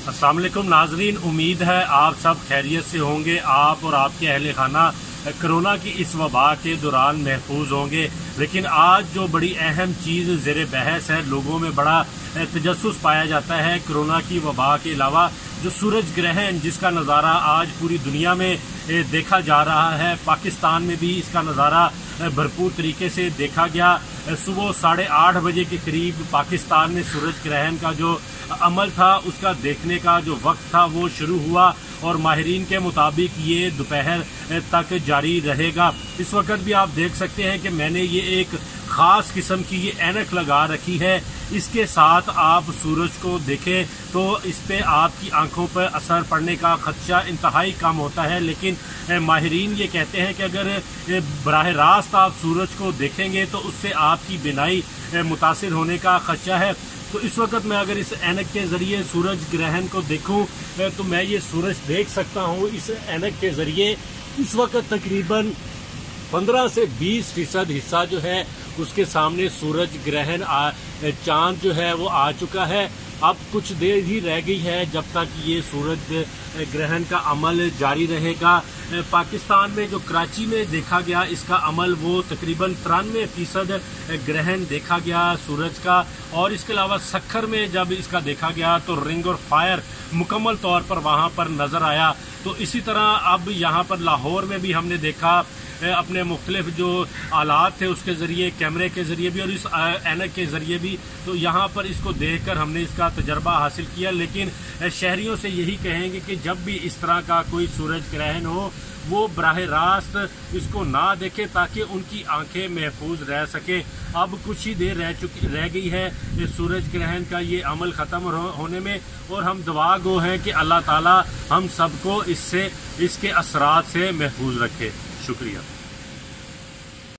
अस्सलाम वालेकुम नाजरीन, उम्मीद है आप सब खैरियत से होंगे। आप और आपके अहले खाना कोरोना की इस वबा के दौरान महफूज होंगे। लेकिन आज जो बड़ी अहम चीज़ ज़ेर बहस है, लोगों में बड़ा तजस्सुस पाया जाता है कोरोना की वबा के अलावा जो सूरज ग्रहण जिसका नज़ारा आज पूरी दुनिया में देखा जा रहा है। पाकिस्तान में भी इसका नज़ारा भरपूर तरीके से देखा गया। सुबह 8:30 बजे के करीब पाकिस्तान में सूरज ग्रहण का जो अमल था उसका देखने का जो वक्त था वो शुरू हुआ और माहिरीन के मुताबिक ये दोपहर तक जारी रहेगा। इस वक्त भी आप देख सकते हैं कि मैंने ये एक ख़ास किस्म की ये ऐनक लगा रखी है। इसके साथ आप सूरज को देखें तो इस पे आपकी आंखों पर असर पड़ने का खदशा इंतहाई कम होता है। लेकिन माहिरीन ये कहते हैं कि अगर बराह रास्त आप सूरज को देखेंगे तो उससे आपकी बिनाई मुतासिर होने का खदशा है। तो इस वक्त मैं अगर इस ऐनक के ज़रिए सूरज ग्रहण को देखूं तो मैं ये सूरज देख सकता हूं। इस ऐनक के ज़रिए इस वक्त तकरीबन 15 से 20% हिस्सा जो है उसके सामने सूरज ग्रहण चांद जो है वो आ चुका है। अब कुछ देर ही रह गई है जब तक ये सूरज ग्रहण का अमल जारी रहेगा। पाकिस्तान में जो कराची में देखा गया इसका अमल वो तकरीबन 93% ग्रहण देखा गया सूरज का। और इसके अलावा सखर में जब इसका देखा गया तो रिंग और फायर मुकम्मल तौर पर वहाँ पर नज़र आया। तो इसी तरह अब यहाँ पर लाहौर में भी हमने देखा अपने मुख्तलिफ जो आलात थे उसके ज़रिए, कैमरे के ज़रिए भी और इस ऐनक के ज़रिए भी। तो यहाँ पर इसको देखकर हमने इसका तजर्बा हासिल किया। लेकिन शहरियों से यही कहेंगे कि जब भी इस तरह का कोई सूरज ग्रहण हो वो बराह रास्त इसको ना देखें ताकि उनकी आंखें महफूज रह सके। अब कुछ ही देर रह गई है इस सूरज ग्रहण का ये अमल ख़त्म होने में और हम दुआ गो हैं कि अल्लाह ताला हम सबको इससे इसके असरात से महफूज रखे। शुक्रिया।